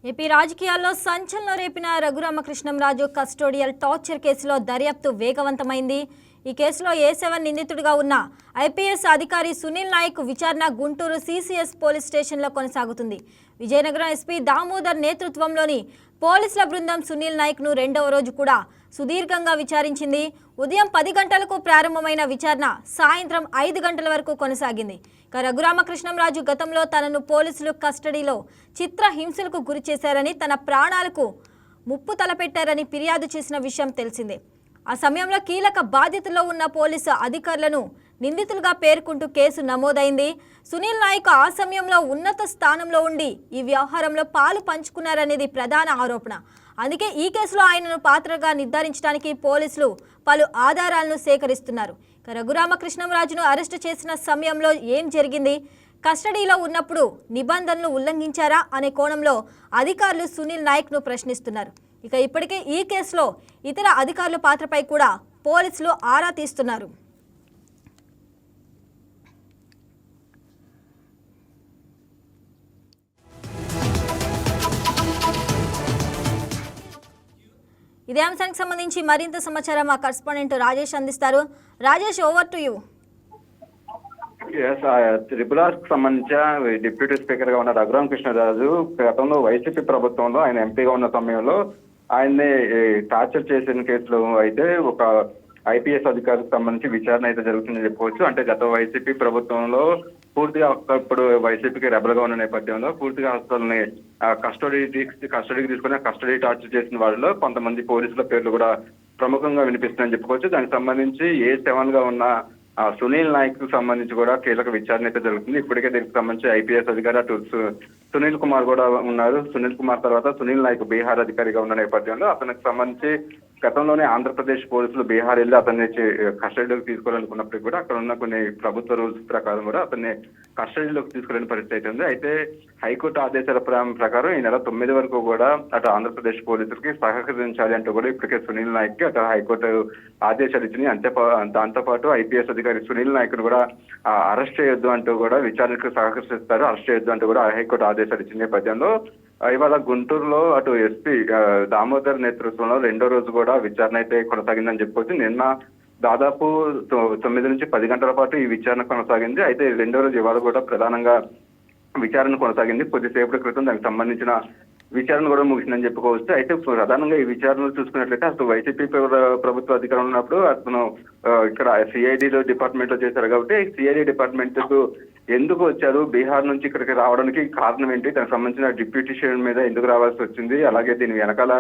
AP రాజకీయాల్లో సంచలనం రేపిన Raghurama Krishnam Raju custodial torture కేసులో దర్యాప్తు వేగవంతమైంది. ఈ కేసులో A7 నిందితుడిగా ఉన్న ఐపీఎస్ అధికారి సునీల్ నాయక్ విచారణ గుంటూరు CCS పోలీస్ స్టేషన్లో కొనసాగుతుంది. విజయనగరం ఎస్పీ దామోదర్ నేతృత్వంలోని పోలీసుల బృందం సునీల్ నాయక్ను రెండవ రోజు కూడా సుదీర్ఘంగా విచారించింది. ఉదయం 10 గంటలకు ప్రారంభమైన విచారణ సాయంత్రం 5 గంటల వరకు కొనసాగింది. రఘురామకృష్ణంరాజు గతంలో తనను పోలీసులు కస్టడీలో చిత్రహింసలకు గురి చేశారని, తన ప్రాణాలకు ముప్పు తలపెట్టారని ఫిర్యాదు చేసిన విషయం తెలిసిందే. ఆ సమయంలో కీలక బాధ్యతలో ఉన్న పోలీసు అధికారులను నిందితులుగా పేర్కొంటూ కేసు నమోదైంది. సునీల్ నాయక్ ఆ సమయంలో ఉన్నత స్థానంలో ఉండి ఈ వ్యవహారంలో పాలు పంచుకున్నారనేది ప్రధాన ఆరోపణ. అందుకే ఈ కేసులో ఆయనను పాత్రగా నిర్ధారించడానికి పోలీసులు పలు ఆధారాలను సేకరిస్తున్నారు. రఘురామకృష్ణంరాజును అరెస్టు చేసిన సమయంలో ఏం జరిగింది, కస్టడీలో ఉన్నప్పుడు నిబంధనలు ఉల్లంఘించారా అనే కోణంలో అధికారులు సునీల్ నాయక్ను ప్రశ్నిస్తున్నారు. ఇప్పటికే ఈ కేసులో ఇతర అధికారుల పాత్రపై కూడా పోలీసులు ఆరా తీస్తున్నారు. ఇదే అంశానికి సంబంధించి మరింత సమాచారం మా కరెస్పాండెంట్ రాజేష్ అందిస్తారు. Rajesh, over to you. Triple R కు సంబంధించిన డిప్యూటీ స్పీకర్ గా ఉన్న రఘురామకృష్ణరాజు గతంలో వైసీపీ ప్రభుత్వంలో ఆయన ఎంపీగా ఉన్న సమయంలో ఆయన్ని టార్చర్ చేసిన కేసులో అయితే ఒక ఐపీఎస్ అధికారికి సంబంధించి విచారణ అయితే జరుగుతుందని చెప్పుకోవచ్చు. అంటే గత వైసీపీ ప్రభుత్వంలో పూర్తిగా ఇప్పుడు వైసీపీకి రెబల్గా ఉన్న నేపథ్యంలో పూర్తిగా హస్తాలని కస్టడీకి తీసుకుని కస్టడీ టార్చర్ చేసిన వాళ్ళలో కొంతమంది పోలీసుల పేర్లు కూడా ప్రముఖంగా వినిపిస్తున్నాయని చెప్పుకోవచ్చు. దానికి సంబంధించి A7 గా ఉన్న సునీల్ నాయక్ కు సంబంధించి కూడా కీలక విచారణ అయితే జరుగుతుంది. ఇప్పటికే దీనికి సంబంధించి ఐపీఎస్ అధికారి అటు సునీల్ కుమార్ కూడా ఉన్నారు. సునీల్ కుమార్ తర్వాత సునీల్ నాయక్ బీహార్ అధికారిగా ఉన్న నేపథ్యంలో అతనికి సంబంధించి గతంలోనే ఆంధ్రప్రదేశ్ పోలీసులు బీహార్ వెళ్ళి అతన్ని కస్టడీలోకి తీసుకోవాలనుకున్నప్పటికీ కూడా అక్కడ ఉన్న కొన్ని ప్రభుత్వ రూల్స్ ప్రకారం కూడా అతన్ని కస్టడీలోకి తీసుకునే పరిస్థితి అయితే ఉంది. అయితే హైకోర్టు ఆదేశాల ప్రకారం ఈ నెల 9 వరకు కూడా అటు ఆంధ్రప్రదేశ్ పోలీసులకి సహకరించాలి అంటూ కూడా ఇప్పటికే సునీల్ నాయక్ కి అటు హైకోర్టు ఆదేశాలు ఇచ్చినాయి. దాంతో పాటు ఐపీఎస్ అధికారి సునీల్ నాయక్ ను కూడా అరెస్ట్ చేయొద్దు అంటూ కూడా విచారణకు సహకరిస్తారు, అరెస్ట్ చేయొద్దు అంటూ కూడా హైకోర్టు ఆదేశాలు ఇచ్చిన నేపథ్యంలో ఇవాళ గుంటూరులో అటు ఎస్పీ దామోదర్ నేతృత్వంలో రెండో రోజు కూడా విచారణ అయితే కొనసాగిందని చెప్పుకోవచ్చు. నిన్న దాదాపు 9 నుంచి 10 గంటల పాటు ఈ విచారణ కొనసాగింది. అయితే రెండో రోజు ఇవాళ కూడా ప్రధానంగా విచారణ కొనసాగింది. కొద్దిసేపటి క్రితం దానికి సంబంధించిన విచారణ కూడా ముగిసిందని చెప్పుకోవచ్చు. అయితే ప్రధానంగా ఈ విచారణలు చూసుకున్నట్లయితే అసలు వైసీపీ ప్రభుత్వ అధికారంలో ఉన్నప్పుడు అతను ఇక్కడ సిఐడిలో డిపార్ట్మెంట్ లో చేశారు కాబట్టి సిఐడి డిపార్ట్మెంట్ కు ఎందుకు వచ్చారు, బీహార్ నుంచి ఇక్కడికి రావడానికి కారణం ఏంటి, దానికి సంబంధించిన డిప్యూటేషన్ మీద ఎందుకు రావాల్సి వచ్చింది, అలాగే దీని వెనకాల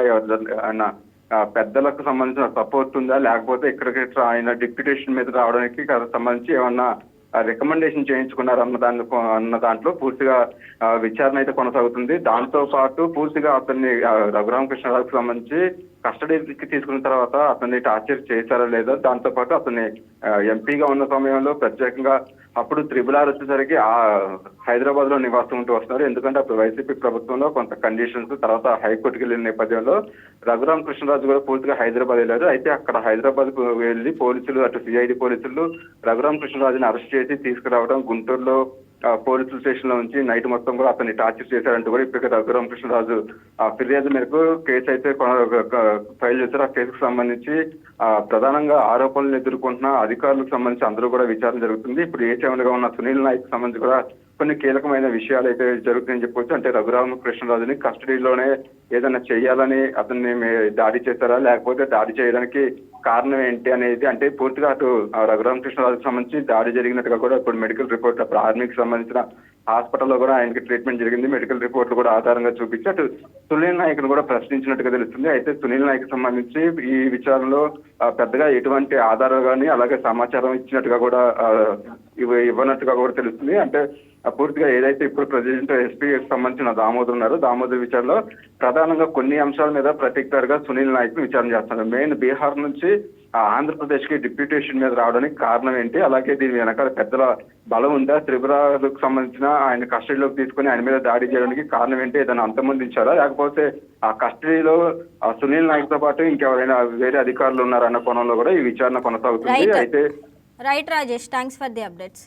పెద్దలకు సంబంధించిన సపోర్ట్ ఉందా, లేకపోతే ఇక్కడికి ఆయన డిప్యూటేషన్ మీద రావడానికి సంబంధించి ఏమన్నా రికమెండేషన్ చేయించుకున్నారు అన్న దాంట్లో పూర్తిగా విచారణ అయితే కొనసాగుతుంది. దాంతో పాటు పూర్తిగా అతన్ని రఘురామకృష్ణరాజుకు సంబంధించి కస్టడీకి తీసుకున్న తర్వాత అతన్ని టార్చర్ చేశారా లేదా, దాంతో పాటు అతన్ని ఎంపీగా ఉన్న సమయంలో ప్రత్యేకంగా అప్పుడు R వచ్చేసరికి హైదరాబాద్ లో నివాసం ఉంటూ వస్తున్నారు. ఎందుకంటే అప్పుడు వైసీపీ ప్రభుత్వంలో కొంత కండిషన్స్ తర్వాత హైకోర్టుకి వెళ్ళిన నేపథ్యంలో రఘురామకృష్ణరాజు కూడా పూర్తిగా హైదరాబాద్ వెళ్ళారు. అయితే అక్కడ హైదరాబాద్ కు వెళ్లి పోలీసులు అటు సిఐడి పోలీసులు రఘురామకృష్ణరాజుని అరెస్ట్ చేసి తీసుకురావడం, గుంటూరులో పోలీసు స్టేషన్ లో నుంచి నైట్ మొత్తం కూడా అతన్ని టార్చర్ చేశారంటూ కూడా ఇప్పటికే రఘురామకృష్ణరాజు ఫిర్యాదు మేరకు కేసు అయితే ఫైల్ చేశారు. ఆ కేసుకు సంబంధించి ప్రధానంగా ఆరోపణలు ఎదుర్కొంటున్న అధికారులకు సంబంధించి అందరూ కూడా విచారణ జరుగుతుంది. ఇప్పుడు A7 గా ఉన్న సునీల్ నాయక్ సంబంధించి కూడా కొన్ని కీలకమైన విషయాలు అయితే జరుగుతాయని చెప్పొచ్చు. అంటే రఘురామకృష్ణరాజుని కస్టడీలోనే ఏదైనా చేయాలని అతన్ని దాడి చేశారా, లేకపోతే దాడి చేయడానికి కారణం ఏంటి అనేది, అంటే పూర్తిగా అటు రఘురామకృష్ణరాజుకు సంబంధించి దాడి జరిగినట్టుగా కూడా ఇప్పుడు మెడికల్ రిపోర్ట్ అప్పుడు ఆర్మీకి సంబంధించిన హాస్పిటల్లో కూడా ఆయనకి ట్రీట్మెంట్ జరిగింది. మెడికల్ రిపోర్ట్లు కూడా ఆధారంగా చూపించి అటు సునీల్ నాయక్ ను కూడా ప్రశ్నించినట్టుగా తెలుస్తుంది. అయితే సునీల్ నాయక్ సంబంధించి ఈ విచారణలో పెద్దగా ఎటువంటి ఆధారాలు కానీ అలాగే సమాచారం ఇచ్చినట్టుగా కూడా ఇవ్వనట్టుగా కూడా తెలుస్తుంది. అంటే పూర్తిగా ఏదైతే ఇప్పుడు ప్రెసిడెంట్ ఎస్పీ సంబంధించిన దామోదర్ ఉన్నారు, దామోదర్ విచారణలో ప్రధానంగా కొన్ని అంశాల మీద పర్టికులర్ గా సునీల్ నాయక్ ను విచారణ చేస్తున్నారు. మెయిన్ బీహార్ నుంచి ఆంధ్రప్రదేశ్ కి డిప్యూటేషన్ మీద రావడానికి కారణం ఏంటి, అలాగే దీని వెనకాల పెద్దల బలం ఉందా, త్రిపురకు సంబంధించిన ఆయన కస్టడీలోకి తీసుకుని ఆయన మీద దాడి చేయడానికి కారణం ఏంటి, ఏదైనా అంతమందించారా, లేకపోతే ఆ కస్టడీలో సునీల్ నాయక్ తో పాటు ఇంకెవరైనా వేరే అధికారులు ఉన్నారన్న కోణంలో కూడా ఈ విచారణ కొనసాగుతుంది. అయితే right Rajesh, thanks for the updates.